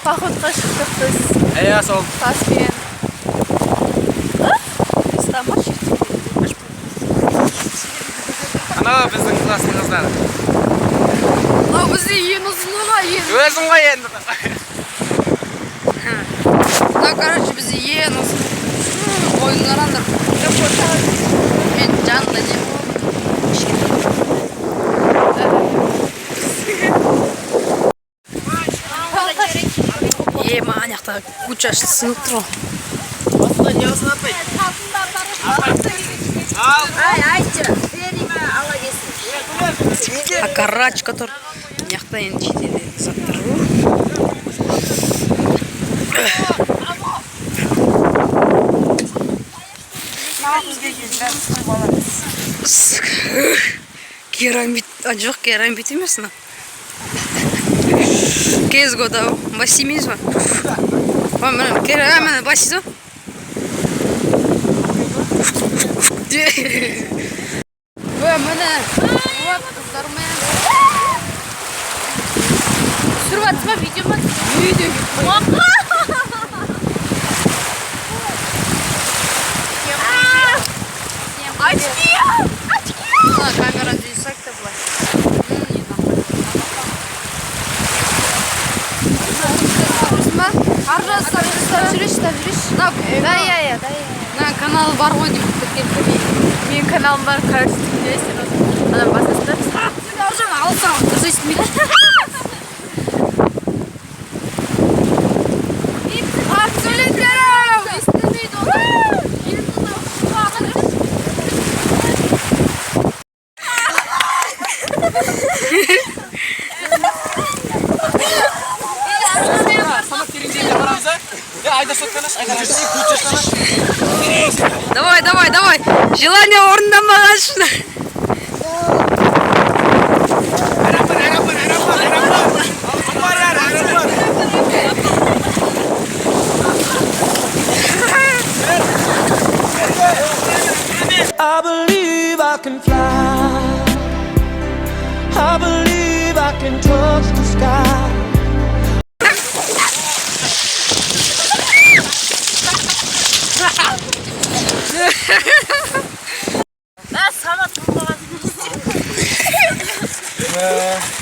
Походқа шықтық біз. Иә, сол. Таспен. Стамаш. Анау біздің класстың қыздары. Мынау бізде ең ұзыны ғой, ең. Өзің ғой енді. Мынау, короче, бізде ең ұзын. Ойын қараңдар. Мен жанында не манияқта кучашы сынып тұр ғой. Карачка тұр. Мынаяқта енді шетелде заттар ғой. Керамит, жоқ керамит емес мына. Кезгода басимыз ба? Мына керамит басиз ба? Міне қыздармен түсіріп жатсыз ба, видео ма? Видео. Очки! Камера здесь так-то была. Аржас, ставь жүреш. Да, я. На канал бар ғой деп кеткен. Менің каналым бар, короче, білесің. Адам басасыздар. Аржан алсам, дұрыс естімейді. Сөйлендерім! Естімейді ол. Давай. Желание орындамаған шыны. I believe I can fly. I believe I can touch the sky.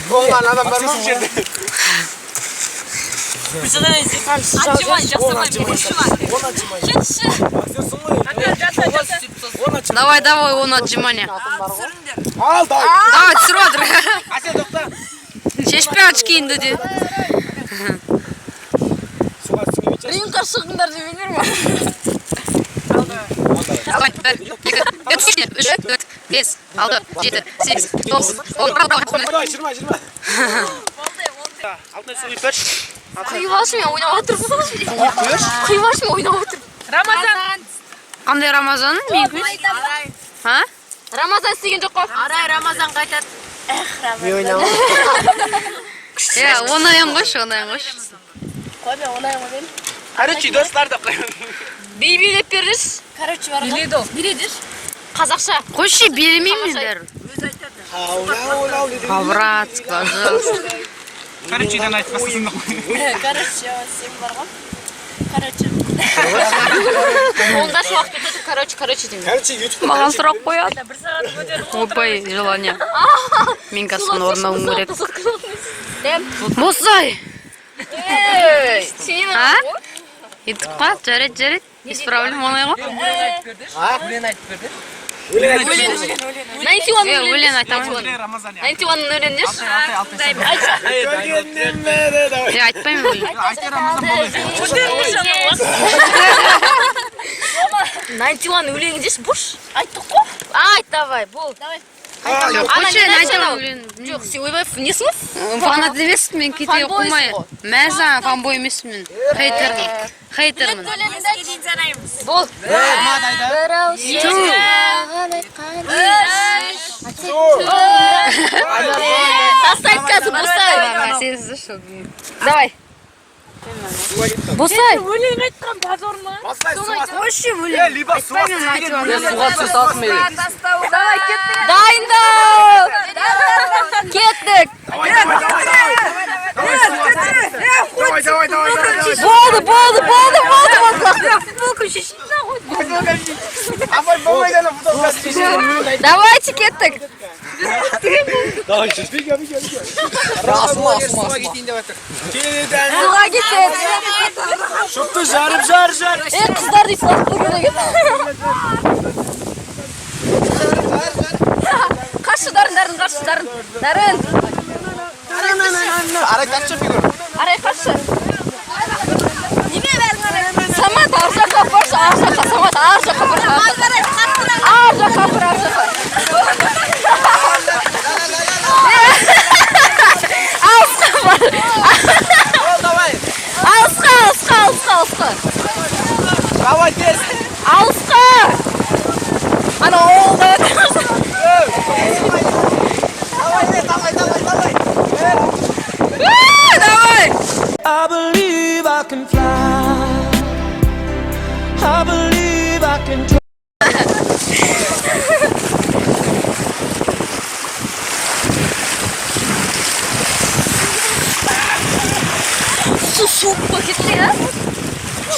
Болған адамдар ма? Давай, он отжимания. Ал, давай. Давай, түсір отыр. Асен, тоқта. Шешпе очки енді де. Ринқа шығыңдар деп енер ма? Давай, 1, 2, 3, 4, 5, 6, 7, 8, 9, 10. Жирма. Алтын суы пеш. Қиғашымен ойнап отырмын. Қиғашымен ойнап отырмын. Рамазан. Қандай Рамазан? Мен көз? Рамазан істеген жоқ қой. Арай Рамазан қайтады. Мен ойнамын. Онайын қойшы. Қой мен онайын қоймен. Короче, достар да қойын. Билеп беріңіз. Короче бар ғой. Биледір. Қазақша. Қойшы, бермеймін бәрі. Өз айтады. Пожалуйста. Короче, дан айтпасың да қойын. Короче, сен бар ғой. Короче. Онда шуақ кетеді, короче деймін. Короче, YouTube. Маған сұрақ қояды. Бір сағат өтеді. Опай, желание. Мен қазір орнауым керек. Дем. Мосай! Сен Еттік па? Жарет. Исправлем оңай ғой. Өлең айтып берді. Өлең айтамын. 91 өлең деші. Айтпаймын өлең. 91 өлең деші, бұш. Айттық қой. Айт, давай, бол. Жоқ, сен ойбай, не сынып? Фанат емеспін, мен кете оқымай. Мәза, фанбой емеспін. Хейтермін. Бол. Тастайт қазір, босай. Давай. Босай. Өлең айтқан базор ма? Қойшы өлең. Либо суға түсіп алқымайды. Дайындау. Кеттік. Давай. Футболка шешейін ғой. Апай болмайды ана футболка. Давайте кеттік. Асма кетейін деп жатыр. Суға кетеді. Шықты жарып жар. Қыздар дейсіз атқу керек еді. Қаршы дарын. Арай тартшы фигур. Арай қаршы. Неме бәрің арай? Самат ар жаққа баршы, ар жаққа. Самат ар жаққа баршы. Ар жаққа бар, ар жаққа. Алысқа бар. Давай. Алысқа. Давай тез. Алысқа. Ана оғылда өтірсің. Давай. I believe I can fly. I believe I can Су суып болып кетті ya.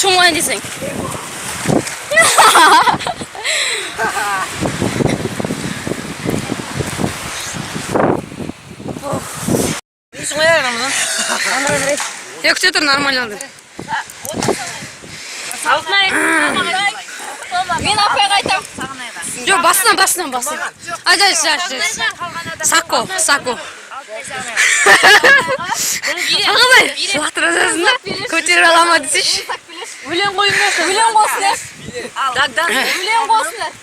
Шомылайын десең. Я все это нормально. Мен апайға айтам. Жоқ, басынан. Айда, Сако. Ағабай, лақтыразасын да, көтеріп алама десейші. Өлең қойыңдаршы.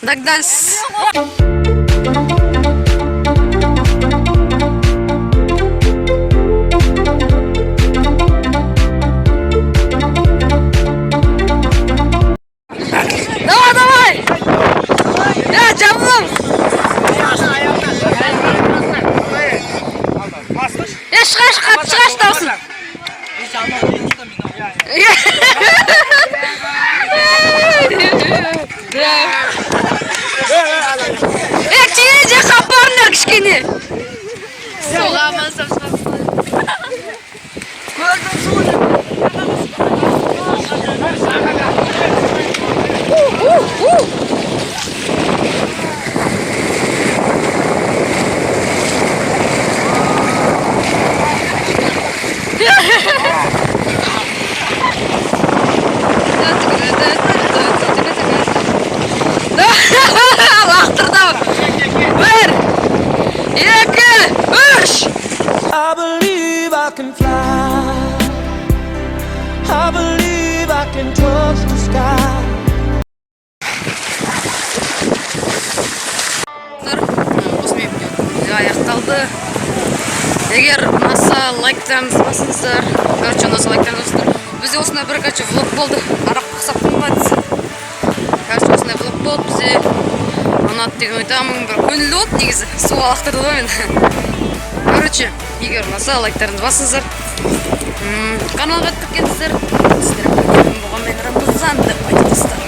Дагданс. Давай! Я жабылым! Шығаш даусын! Тине же қапарындар кішкене! Суға амансам лақтырдым. 1, 2, 3. I believe I can fly. I believe I can touch the sky. Осымен видео аяқталды. Егер ұнаса лайктарыңызды басыңыздар. Короче, ұнаса лайктарыңызды басыңыздар. Бізде осындай бір влог болды. Арақ қақсап қымбат. Короче, осындай влог болды бізде. Ұнады деген ойдамын. Бір көңілді болды негізі. Суға лақтырды ғой мен. Короче, егер ұнаса лайктарыңызды басыңыздар. Каналға тіркеліңіздер. Сіздер болған мен Рамазан деп айтыңыздар.